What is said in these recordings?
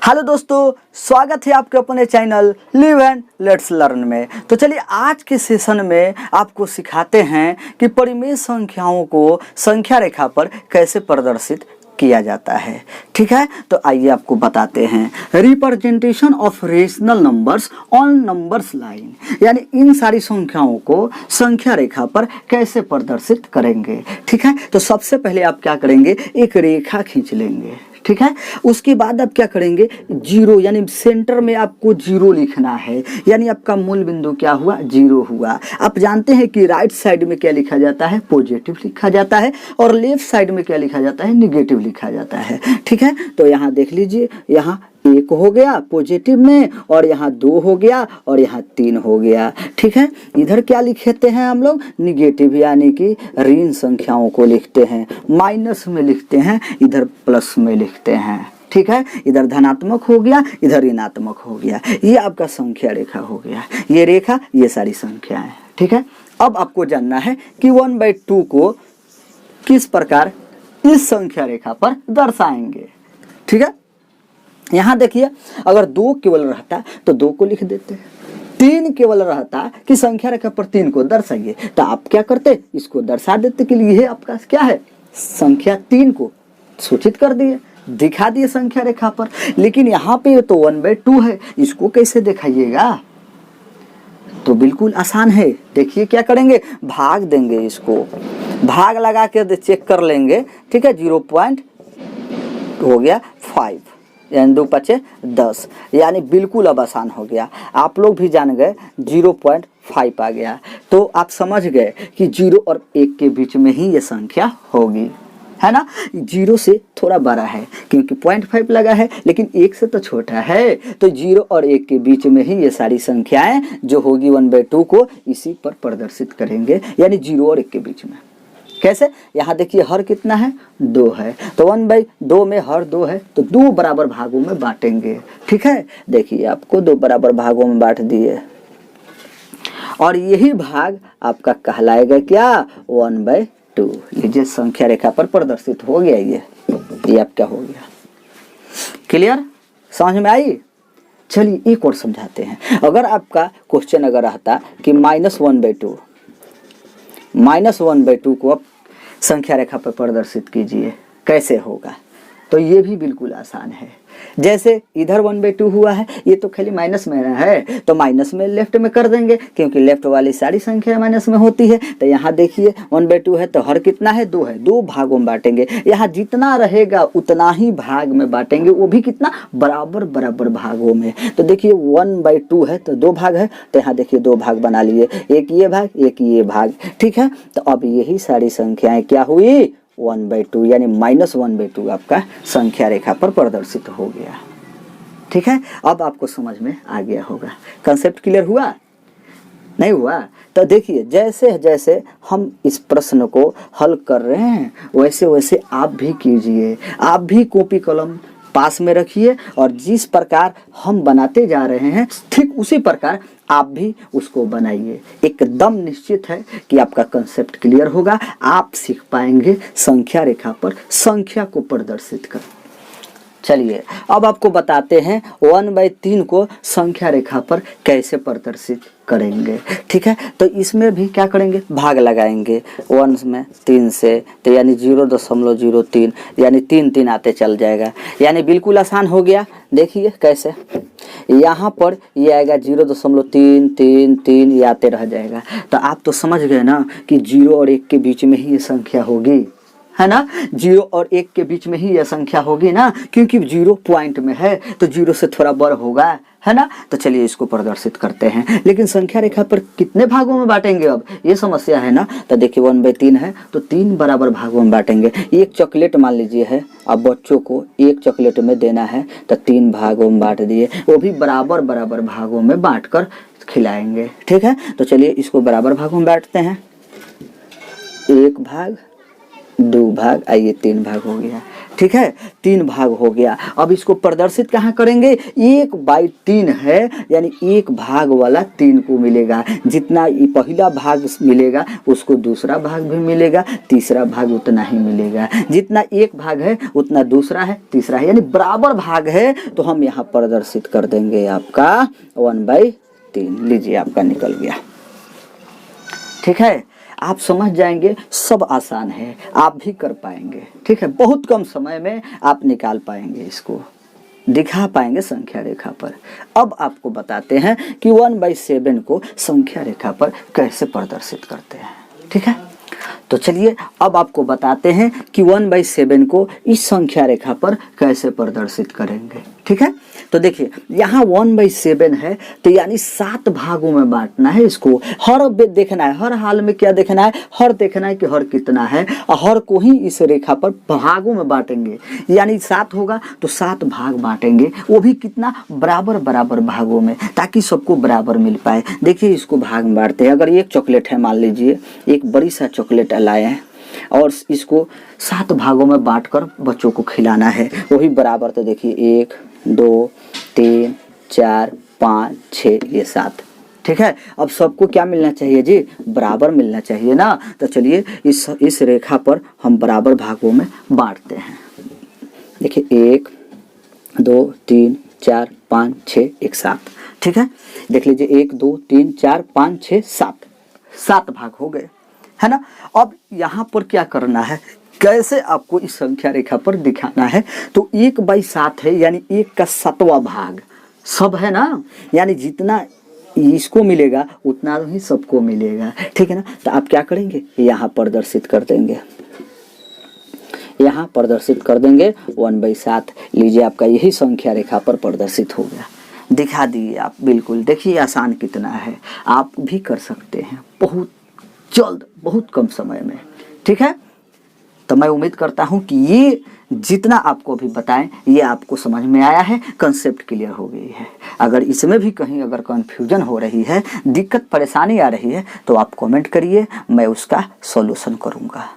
Hello दोस्तों, स्वागत है आपके अपने channel live and let's learn में। तो चलिए आज के सेशन में आपको सिखाते हैं कि परिमेय संख्याओं को संख्या रेखा पर कैसे प्रदर्शित किया जाता है। ठीक है, तो आइए आपको बताते हैं representation of rational numbers on numbers line, यानी इन सारी संख्याओं को संख्या रेखा पर कैसे प्रदर्शित करेंगे। ठीक है, तो सबसे पहले आप क्या करेंगे, एक रेखा खींच लेंगे। ठीक है, उसके बाद आप क्या करेंगे, जीरो, यानी सेंटर में आपको जीरो लिखना है, यानी आपका मूल बिंदु क्या हुआ, जीरो हुआ। आप जानते हैं कि राइट साइड में क्या लिखा जाता है, पॉजिटिव लिखा जाता है, और लेफ्ट साइड में क्या लिखा जाता है, निगेटिव लिखा जाता है। ठीक है, तो यहाँ देख लीजिए, यहाँ एक हो गया पॉजिटिव में, और यहाँ दो हो गया, और यहाँ तीन हो गया। ठीक है, इधर क्या लिखते हैं हम लोग, निगेटिव, यानी कि ऋण संख्याओं को लिखते हैं, माइनस में लिखते हैं, इधर प्लस में लिखते हैं। ठीक है, इधर धनात्मक हो गया, इधर ऋणात्मक हो गया। ये आपका संख्या रेखा हो गया, ये रेखा, ये सारी संख्याएं। ठीक है, अब आपको जानना है कि 1/2 को किस प्रकार इस संख्या रेखा पर दर्शाएंगे। ठीक है, यहाँ देखिए, अगर 2 केवल रहता तो 2 को लिख देते, 3 केवल रहता कि संख्या रेखा पर 3 को दर्शाइए, तो आप क्या करते, इसको दर्शा देते कि ये आपका क्या है, संख्या 3 को सूचित कर दिए, दिखा दिए संख्या रेखा पर। लेकिन यहाँ पे तो 1/2 है, इसको कैसे दिखाइएगा, तो बिल्कुल आसान है। देखिए क्या करेंगे, भाग देंगे, इसको भाग लगा के चेक कर लेंगे। ठीक है, 0. हो गया 5, यानी 2 × 10, यानी बिल्कुल अब आसान हो गया। आप लोग भी जान गए 0.5 आ गया, तो आप समझ गए कि 0 और 1 के बीच में ही ये संख्या होगी, है ना। 0 से थोड़ा बड़ा है क्योंकि 0.5 लगा है, लेकिन 1 से तो छोटा है, तो 0 और 1 के बीच में ही ये सारी संख्याएं जो होगी 1/2 को इसी पर प्रदर्शित करेंगे, यानी 0 और 1 के बीच में। कैसे, यहाँ देखिए हर कितना है, 2 है, तो 1/2 में हर 2 है, तो 2 बराबर भागों में बांटेंगे। ठीक है, देखिए आपको 2 बराबर भागों में बांट दिए, और यही भाग आपका कहलाएगा क्या, 1/2। लीजिए संख्या रेखा पर प्रदर्शित हो गया, ये आपका हो गया। क्लियर, समझ में आई। चलिए एक और समझाते हैं। अगर आपका क्वेश्चन अगर रहता कि -1/2 को आप संख्या रेखा पर प्रदर्शित कीजिए, कैसे होगा, तो ये भी बिल्कुल आसान है। जैसे इधर 1/2 हुआ है, ये तो खाली माइनस में है, तो माइनस में लेफ्ट में कर देंगे, क्योंकि लेफ्ट वाली सारी संख्या माइनस में होती है। तो यहाँ देखिए 1/2 है, तो हर कितना है, 2 है, 2 भागों में बांटेंगे। यहाँ जितना रहेगा उतना ही भाग में बांटेंगे, वो भी कितना, बराबर बराबर भागों में। तो देखिए 1/2 है तो 2 भाग है, तो यहाँ देखिए 2 भाग बना लिए, एक ये भाग, एक ये भाग। ठीक है, तो अब यही सारी संख्याएं क्या हुई, 1/2, यानी -1/2 आपका संख्या रेखा पर प्रदर्शित हो गया। ठीक है, अब आपको समझ में आ गया होगा। कंसेप्ट क्लियर हुआ, नहीं हुआ, तो देखिए जैसे जैसे हम इस प्रश्न को हल कर रहे हैं वैसे वैसे आप भी कीजिए। आप भी कॉपी कलम पास में रखिए, और जिस प्रकार हम बनाते जा रहे हैं ठीक उसी प्रकार आप भी उसको बनाइए। एकदम निश्चित है कि आपका कंसेप्ट क्लियर होगा, आप सीख पाएंगे संख्या रेखा पर संख्या को प्रदर्शित कर। चलिए अब आपको बताते हैं 1/3 को संख्या रेखा पर कैसे प्रदर्शित करेंगे। ठीक है, तो इसमें भी क्या करेंगे, भाग लगाएंगे 1 में 3 से, तो यानी 0.03, यानी 3 आते चल जाएगा, यानी बिल्कुल आसान हो गया। देखिए कैसे, यहाँ पर ये आएगा 0.333, ये आते रह जाएगा। तो आप तो समझ गए ना कि 0 और 1 के बीच में ही ये संख्या होगी, है ना। 0 और 1 के बीच में ही यह संख्या होगी ना, क्योंकि 0 पॉइंट में है, तो 0 से थोड़ा बड़ा होगा, है ना। तो चलिए इसको प्रदर्शित करते हैं। लेकिन संख्या रेखा पर कितने भागों में बांटेंगे, अब ये समस्या है ना। तो देखिए 1/3 है, तो 3 बराबर भागों में बांटेंगे। एक चॉकलेट मान लीजिए है, अब बच्चों को एक चॉकलेट में देना है, तो 3 भागों में बांट दिए, वो भी बराबर बराबर भागों में बांट कर खिलाएंगे। ठीक है, तो चलिए इसको बराबर भागों में बांटते हैं, 1 भाग, 2 भाग, आइए 3 भाग हो गया। ठीक है, 3 भाग हो गया। अब इसको प्रदर्शित कहाँ करेंगे, 1/3 है, यानी 1 भाग वाला 3 को मिलेगा। जितना ये पहला भाग मिलेगा उसको दूसरा भाग भी मिलेगा, तीसरा भाग उतना ही मिलेगा। जितना 1 भाग है उतना दूसरा है, तीसरा है, यानी बराबर भाग है। तो हम यहाँ प्रदर्शित कर देंगे आपका 1/3। लीजिए आपका निकल गया। ठीक है, आप समझ जाएंगे, सब आसान है, आप भी कर पाएंगे। ठीक है, बहुत कम समय में आप निकाल पाएंगे, इसको दिखा पाएंगे संख्या रेखा पर। अब आपको बताते हैं कि 1/7 को संख्या रेखा पर कैसे प्रदर्शित करते हैं। ठीक है, तो चलिए अब आपको बताते हैं कि 1/7 को इस संख्या रेखा पर कैसे प्रदर्शित करेंगे। ठीक है, तो देखिए यहाँ 1/7 है, तो यानी 7 भागों में बांटना है इसको। हर देखना है, हर हाल में क्या देखना है, हर देखना है कि हर कितना है, और हर को ही इस रेखा पर भागों में बांटेंगे। यानी 7 होगा तो 7 भाग बांटेंगे, वो भी कितना, बराबर बराबर भागों में, ताकि सबको बराबर मिल पाए। देखिए इसको भाग में बांटते हैं। अगर एक चॉकलेट है, मान लीजिए एक बड़ी सा चॉकलेट लाए हैं और इसको 7 भागों में बांटकर बच्चों को खिलाना है, वो भी बराबर। तो देखिए 1 2 3 4 5 6, ये 7। ठीक है, अब सबको क्या मिलना चाहिए जी, बराबर मिलना चाहिए ना। तो चलिए इस रेखा पर हम बराबर भागों में बांटते हैं। देखिए 1 2 3 4 5 6 1 7। ठीक है, देख लीजिए 1 2 3 4 5 6 7, 7 भाग हो गए, है ना। अब यहाँ पर क्या करना है, कैसे आपको इस संख्या रेखा पर दिखाना है। तो 1/7 है, यानी 1 का 7वां भाग सब है ना, यानी जितना इसको मिलेगा उतना ही सबको मिलेगा। ठीक है ना, तो आप क्या करेंगे, यहाँ प्रदर्शित कर देंगे, यहाँ प्रदर्शित कर देंगे 1/7। लीजिए आपका यही संख्या रेखा पर प्रदर्शित हो गया, दिखा दिए आप। बिल्कुल देखिए आसान कितना है, आप भी कर सकते हैं बहुत जल्द, बहुत कम समय में। ठीक है, तो मैं उम्मीद करता हूं कि ये जितना आपको भी बताएं ये आपको समझ में आया है, कंसेप्ट क्लियर हो गई है। अगर इसमें भी कहीं अगर कन्फ्यूजन हो रही है, दिक्कत परेशानी आ रही है, तो आप कमेंट करिए, मैं उसका सॉल्यूशन करूंगा।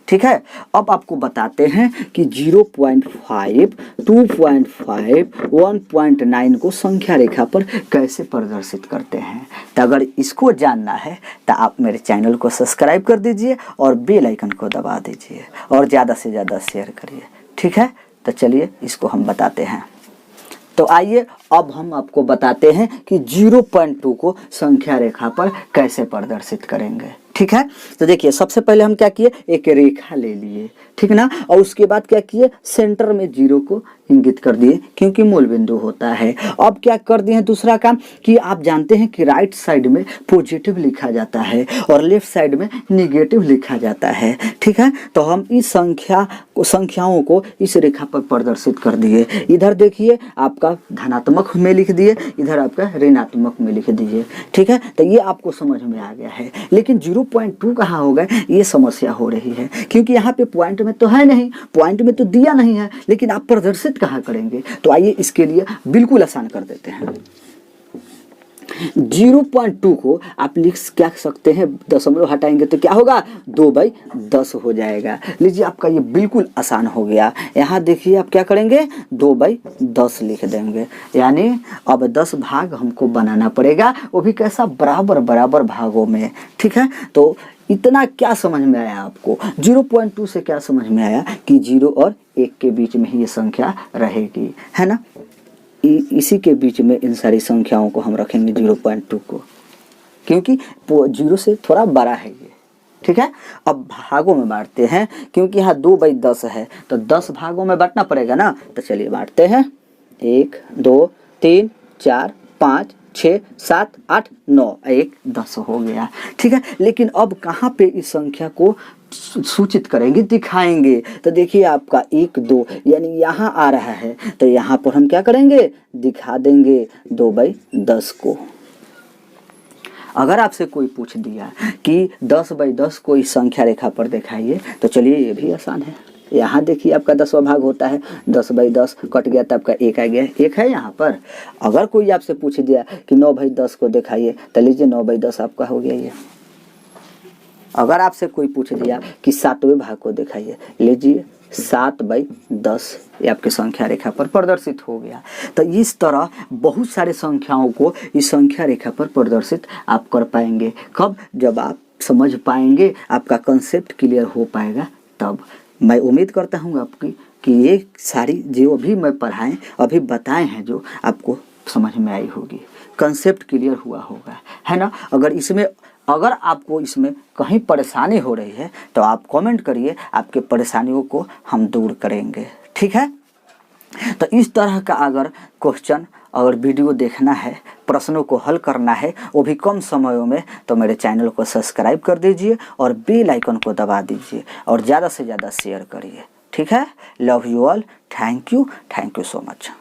ठीक है, अब आपको बताते हैं कि 0.5, 2.5, 1.9 को संख्या रेखा पर कैसे प्रदर्शित करते हैं। तो अगर इसको जानना है तो आप मेरे चैनल को सब्सक्राइब कर दीजिए और बेल आइकन को दबा दीजिए और ज़्यादा से ज़्यादा शेयर करिए। ठीक है, तो चलिए इसको हम बताते हैं। तो आइए अब हम आपको बताते हैं कि 0.2 को संख्या रेखा पर कैसे प्रदर्शित करेंगे। ठीक है, तो देखिए सबसे पहले हम क्या किए, एक रेखा ले लिए, ठीक ना, और उसके बाद क्या किए, सेंटर में 0 को इंगित कर दिए क्योंकि मूल बिंदु होता है। अब क्या कर दिए दूसरा काम कि आप जानते हैं कि राइट साइड में पॉजिटिव लिखा जाता है और लेफ्ट साइड में निगेटिव लिखा जाता है। ठीक है, तो हम इस संख्याओं को इस रेखा पर प्रदर्शित कर दिए। इधर देखिए आपका धनात्मक में लिख दिए, इधर आपका ऋणात्मक में लिख दिए। ठीक है, तो ये आपको समझ में आ गया है। लेकिन 0.2 कहाँ होगा, ये समस्या हो रही है क्योंकि यहाँ पे पॉइंट में तो है नहीं, पॉइंट में तो दिया नहीं है, लेकिन आप प्रदर्शित कहाँ करेंगे। तो आइए इसके लिए बिल्कुल आसान कर देते हैं। 0.2 को आप लिख क्या सकते हैं, दशमलव हटाएंगे तो क्या होगा, 2/10 हो जाएगा। लीजिए आपका ये बिल्कुल आसान हो गया। यहाँ देखिए आप क्या करेंगे, 2/10 लिख देंगे, यानी अब 10 भाग हमको बनाना पड़ेगा, वो भी कैसा, बराबर बराबर भागों में। ठीक है, तो इतना क्या समझ में आया आपको, 0.2 से क्या समझ में आया कि 0 और 1 के बीच में ही ये संख्या रहेगी, है ना। इसी के बीच में इन सारी संख्याओं को हम रखेंगे 0.2 को, क्योंकि 0 से थोड़ा बड़ा है ये। ठीक है, अब भागों में बांटते हैं क्योंकि यहाँ 2/10 है तो 10 भागों में बांटना पड़ेगा ना। तो चलिए बांटते हैं, 1 2 3 4 5 6 7 8 9, 1 10 हो गया। ठीक है, लेकिन अब कहाँ पे इस संख्या को सूचित करेंगे, दिखाएंगे। तो देखिए आपका 1 2 यानी यहाँ आ रहा है, तो यहाँ पर हम क्या करेंगे, दिखा देंगे 2/10 को। अगर आपसे कोई पूछ दिया कि 10/10 को इस संख्या रेखा पर दिखाइए, तो चलिए ये भी आसान है। यहाँ देखिए आपका 10वां भाग होता है, 10/10 कट गया तो आपका 1 आ गया, 1 है यहाँ पर। अगर कोई आपसे पूछ दिया कि 9/10 को दिखाइए, तो लीजिए 9/10 आपका हो गया ये। अगर आपसे कोई पूछ दिया कि 7वें भाग को दिखाइए, लीजिए 7/10 ये आपकी संख्या रेखा पर प्रदर्शित हो गया। तो इस तरह बहुत सारे संख्याओं को इस संख्या रेखा पर प्रदर्शित आप कर पाएंगे। कब? जब आप समझ पाएंगे, आपका कंसेप्ट क्लियर हो पाएगा तब। मैं उम्मीद करता हूँ आपकी कि ये सारी जो भी मैं पढ़ाएं अभी बताए हैं जो आपको समझ में आई होगी, कंसेप्ट क्लियर हुआ होगा, है ना। अगर आपको इसमें कहीं परेशानी हो रही है तो आप कमेंट करिए, आपके परेशानियों को हम दूर करेंगे, ठीक है। तो इस तरह का अगर क्वेश्चन अगर वीडियो देखना है, प्रश्नों को हल करना है वो भी कम समयों में, तो मेरे चैनल को सब्सक्राइब कर दीजिए और बेल आइकन को दबा दीजिए और ज़्यादा से ज़्यादा शेयर करिए, ठीक है। Love you all, thank you so much.